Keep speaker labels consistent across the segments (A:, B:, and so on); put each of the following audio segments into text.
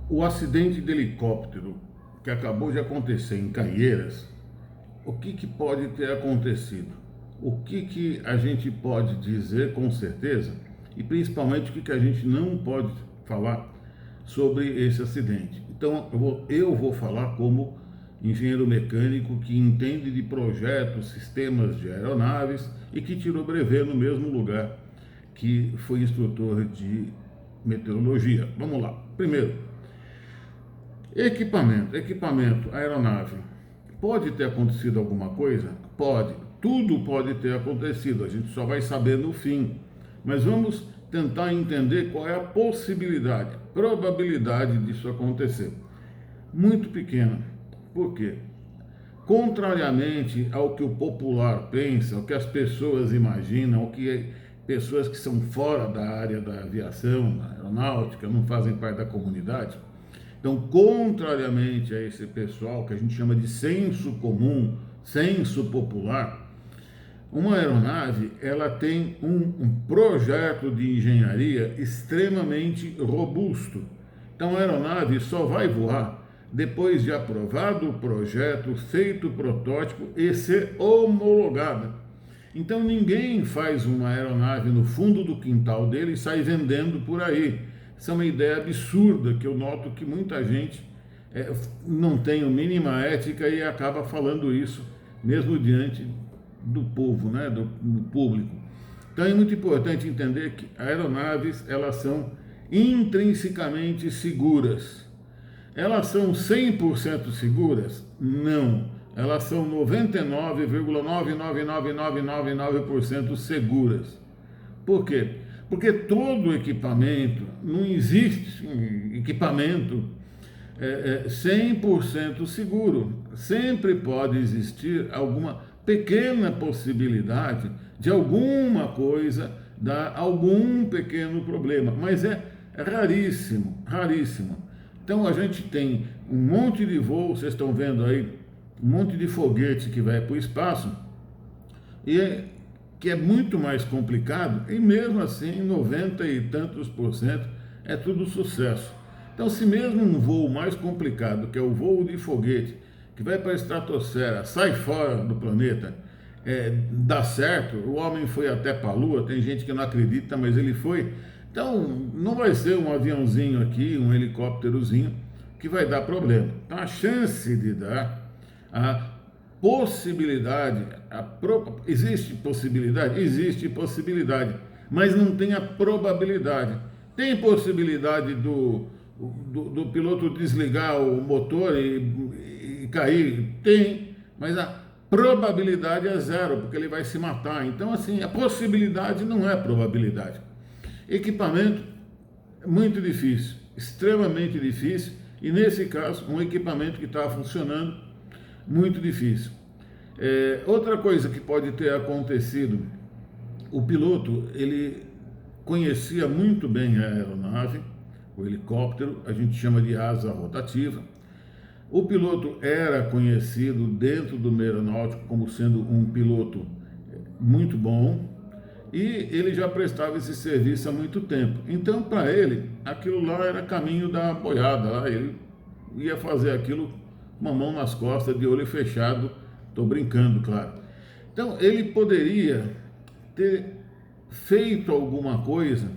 A: O acidente de helicóptero que acabou de acontecer em Caieiras, o que pode ter acontecido? O que a gente pode dizer com certeza e principalmente o que a gente não pode falar sobre esse acidente? Então eu vou falar como engenheiro mecânico que entende de projetos, sistemas de aeronaves e que tirou brevet no mesmo lugar que foi instrutor de meteorologia. Vamos lá. Primeiro, equipamento, aeronave. Pode ter acontecido alguma coisa? Pode. Tudo pode ter acontecido, a gente só vai saber no fim. Mas vamos tentar entender qual é a possibilidade, a probabilidade disso acontecer. Muito pequena. Por quê? Contrariamente ao que o popular pensa, ao que as pessoas imaginam, ao que pessoas que são fora da área da aviação, da aeronáutica, não fazem parte da comunidade. Então, contrariamente a esse pessoal que a gente chama de senso comum, senso popular, uma aeronave ela tem um projeto de engenharia extremamente robusto. Então, a aeronave só vai voar depois de aprovado o projeto, feito o protótipo e ser homologada. Então, ninguém faz uma aeronave no fundo do quintal dele e sai vendendo por aí. Essa é uma ideia absurda que eu noto que muita gente não tem a mínima ética e acaba falando isso mesmo diante do povo, né, do público. Então é muito importante entender que aeronaves elas são intrinsecamente seguras. Elas são 100% seguras? Não. Elas são 99,99999% seguras. Por quê? Porque todo equipamento, não existe equipamento 100% seguro. Sempre pode existir alguma pequena possibilidade de alguma coisa dar algum pequeno problema, mas é raríssimo, raríssimo. Então a gente tem um monte de voo, vocês estão vendo aí, um monte de foguete que vai para o espaço e que é muito mais complicado, e mesmo assim 90 e tantos % é tudo sucesso. Então, se mesmo um voo mais complicado, que é o voo de foguete, que vai para a estratosfera, sai fora do planeta, dá certo, o homem foi até para a Lua, tem gente que não acredita, mas ele foi. Então, não vai ser um aviãozinho aqui, um helicópterozinho, que vai dar problema. Então, a chance de dar, a possibilidade, existe possibilidade? Existe possibilidade, mas não tem a probabilidade. Tem possibilidade do piloto desligar o motor e cair? Tem, mas a probabilidade é zero, porque ele vai se matar. Então, assim, a possibilidade não é probabilidade. Equipamento, muito difícil, extremamente difícil, e nesse caso, um equipamento que estava funcionando, muito difícil. Outra coisa que pode ter acontecido, o piloto, ele conhecia muito bem a aeronave, o helicóptero, a gente chama de asa rotativa. O piloto era conhecido dentro do meio aeronáutico como sendo um piloto muito bom e ele já prestava esse serviço há muito tempo. Então, para ele, aquilo lá era caminho da boiada, ele ia fazer aquilo uma mão nas costas, de olho fechado, estou brincando, claro. Então, ele poderia ter feito alguma coisa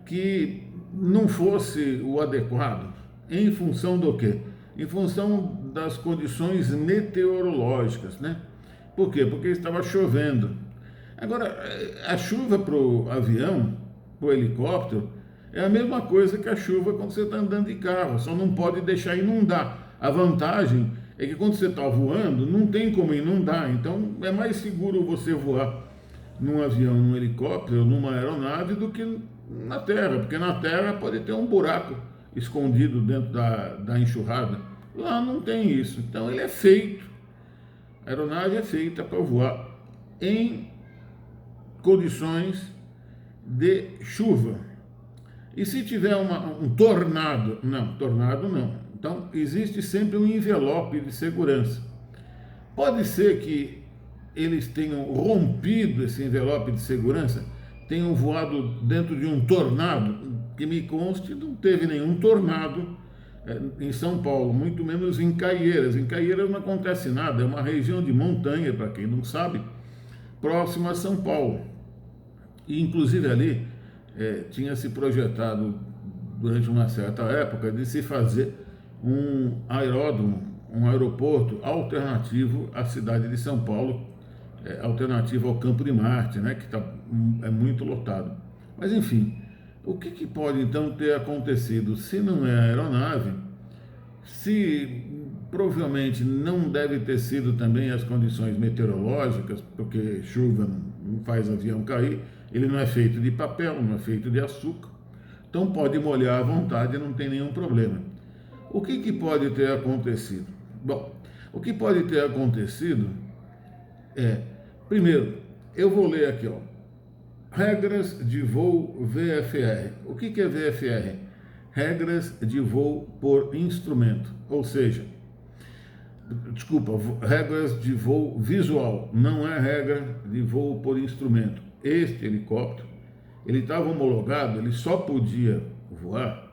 A: que não fosse o adequado, em função do quê? Em função das condições meteorológicas, né? Por quê? Porque estava chovendo. Agora, a chuva para o avião, para o helicóptero, é a mesma coisa que a chuva quando você está andando de carro, só não pode deixar inundar. A vantagem é que quando você está voando, não tem como inundar, então é mais seguro você voar num avião, num helicóptero, numa aeronave do que na terra, porque na terra pode ter um buraco escondido dentro da enxurrada. Lá não tem isso, então ele é feito, a aeronave é feita para voar em condições de chuva. E se tiver um tornado? Não, tornado não. Então, existe sempre um envelope de segurança. Pode ser que eles tenham rompido esse envelope de segurança, tenham voado dentro de um tornado, que me conste, não teve nenhum tornado em São Paulo, muito menos em Caieiras. Em Caieiras não acontece nada, é uma região de montanha, para quem não sabe, próxima a São Paulo. E inclusive ali tinha se projetado durante uma certa época de se fazer um aeródromo, um aeroporto alternativo à cidade de São Paulo, alternativo ao Campo de Marte, né, que é muito lotado. Mas enfim, o que pode então ter acontecido? Se não é a aeronave, se provavelmente não deve ter sido também as condições meteorológicas, porque chuva não faz avião cair, ele não é feito de papel, não é feito de açúcar, então pode molhar à vontade, não tem nenhum problema. O que pode ter acontecido? Bom, o que pode ter acontecido primeiro, eu vou ler aqui, ó, regras de voo VFR. O que é VFR? Regras de voo por instrumento, ou seja, desculpa, regras de voo visual, não é regra de voo por instrumento. Este helicóptero, ele estava homologado, ele só podia voar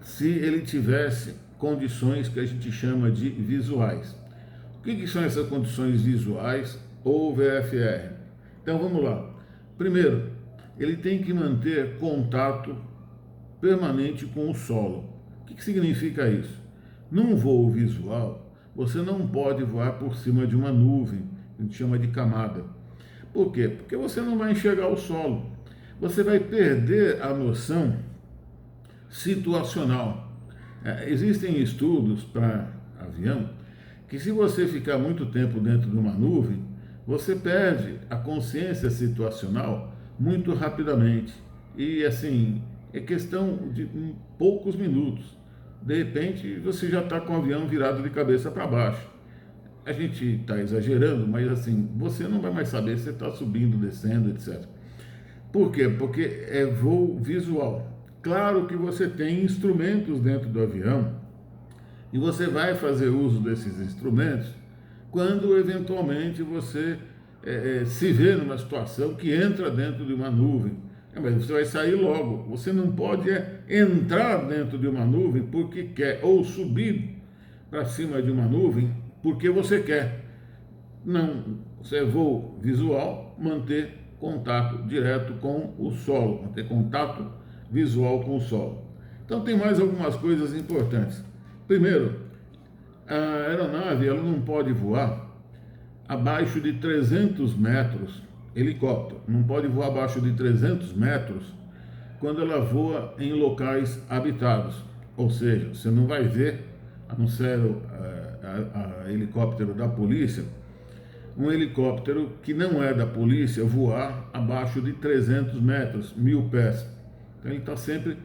A: se ele tivesse condições que a gente chama de visuais. O que são essas condições visuais ou VFR? Então vamos lá. Primeiro, ele tem que manter contato permanente com o solo. O que significa isso? Num voo visual, você não pode voar por cima de uma nuvem, a gente chama de camada. Por quê? Porque você não vai enxergar o solo. Você vai perder a noção situacional. Existem estudos para avião que se você ficar muito tempo dentro de uma nuvem, você perde a consciência situacional muito rapidamente. E assim, é questão de poucos minutos. De repente, você já está com o avião virado de cabeça para baixo. A gente está exagerando, mas assim, você não vai mais saber se está subindo, descendo, etc. Por quê? Porque é voo visual. Claro que você tem instrumentos dentro do avião e você vai fazer uso desses instrumentos quando eventualmente você se vê numa situação que entra dentro de uma nuvem. Mas você vai sair logo. Você não pode entrar dentro de uma nuvem porque quer, ou subir para cima de uma nuvem porque você quer. Não, você é voo visual, manter contato direto com o solo, manter contato visual com o solo. Então tem mais algumas coisas importantes. Primeiro, a aeronave ela não pode voar abaixo de 300 metros, helicóptero, não pode voar abaixo de 300 metros quando ela voa em locais habitados. Ou seja, você não vai ver, a não ser a helicóptero da polícia, um helicóptero que não é da polícia voar abaixo de 300 metros, 1.000 pés. Então ele está sempre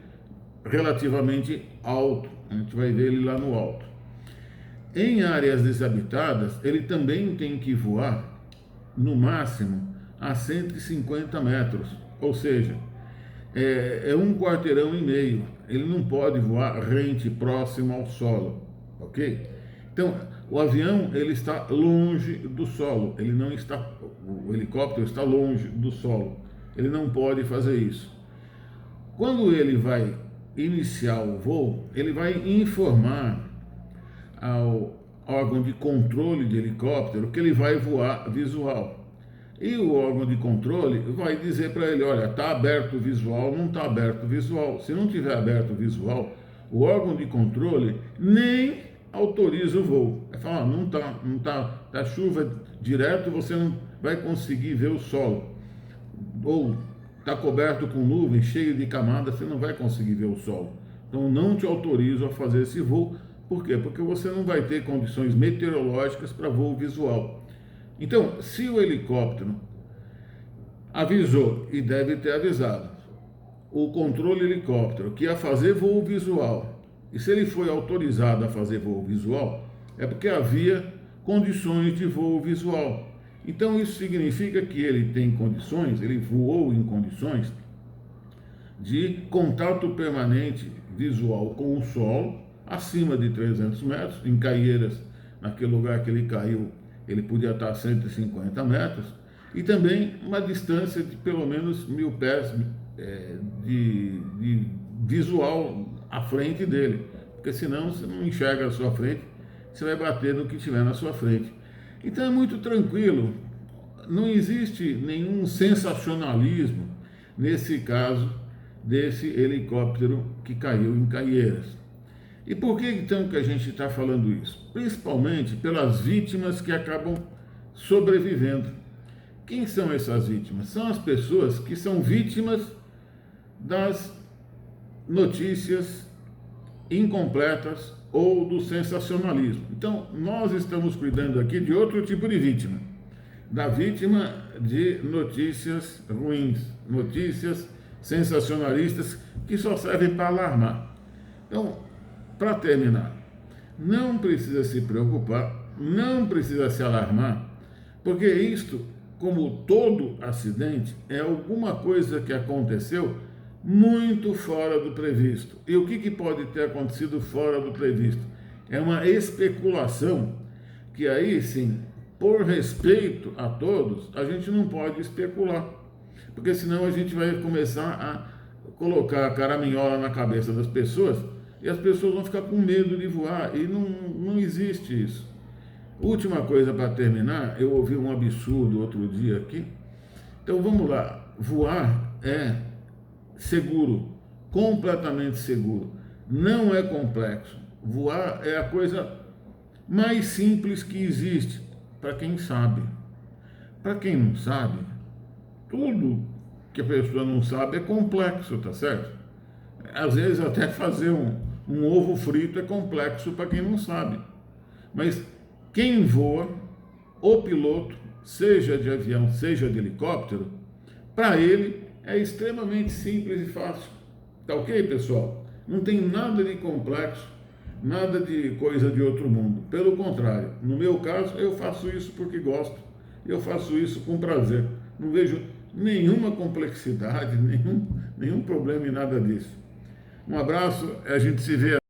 A: relativamente alto, a gente vai ver ele lá no alto. Em áreas desabitadas, ele também tem que voar no máximo a 150 metros, ou seja, é 1,5 quarteirão. Ele não pode voar rente, próximo ao solo, ok? Então, o avião ele está longe do solo, ele não está, o helicóptero está longe do solo, ele não pode fazer isso. Quando ele vai iniciar o voo, ele vai informar ao órgão de controle de helicóptero que ele vai voar visual. E o órgão de controle vai dizer para ele, olha, está aberto o visual, não está aberto o visual. Se não tiver aberto o visual, o órgão de controle nem autoriza o voo. Vai falar, não tá chuva direto, você não vai conseguir ver o solo. Ou está coberto com nuvem, cheio de camadas, você não vai conseguir ver o solo. Então não te autorizo a fazer esse voo. Por quê? Porque você não vai ter condições meteorológicas para voo visual. Então, se o helicóptero avisou, e deve ter avisado, o controle helicóptero que ia fazer voo visual, e se ele foi autorizado a fazer voo visual, é porque havia condições de voo visual. Então isso significa que ele tem condições, ele voou em condições de contato permanente visual com o solo, acima de 300 metros, em Caieiras, naquele lugar que ele caiu, ele podia estar a 150 metros, e também uma distância de pelo menos 1.000 pés de visual à frente dele, porque senão você não enxerga a sua frente, você vai bater no que tiver na sua frente. Então é muito tranquilo, não existe nenhum sensacionalismo nesse caso desse helicóptero que caiu em Caieiras. E por que então que a gente está falando isso? Principalmente pelas vítimas que acabam sobrevivendo. Quem são essas vítimas? São as pessoas que são vítimas das notícias incompletas ou do sensacionalismo. Então, nós estamos cuidando aqui de outro tipo de vítima, da vítima de notícias ruins, notícias sensacionalistas que só servem para alarmar. Então, para terminar, não precisa se preocupar, não precisa se alarmar, porque isto, como todo acidente, é alguma coisa que aconteceu muito fora do previsto. E o que pode ter acontecido fora do previsto? É uma especulação que aí sim, por respeito a todos, a gente não pode especular, porque senão a gente vai começar a colocar a caraminhola na cabeça das pessoas e as pessoas vão ficar com medo de voar, e não existe isso. Última coisa para terminar, eu ouvi um absurdo outro dia aqui. Então vamos lá, voar é seguro, completamente seguro, não é complexo. Voar é a coisa mais simples que existe, para quem sabe. Para quem não sabe, tudo que a pessoa não sabe é complexo, tá certo? Às vezes até fazer um ovo frito é complexo para quem não sabe. Mas quem voa, o piloto, seja de avião, seja de helicóptero, para ele é extremamente simples e fácil. Tá ok, pessoal? Não tem nada de complexo, nada de coisa de outro mundo. Pelo contrário, no meu caso, eu faço isso porque gosto. Eu faço isso com prazer. Não vejo nenhuma complexidade, nenhum problema em nada disso. Um abraço, a gente se vê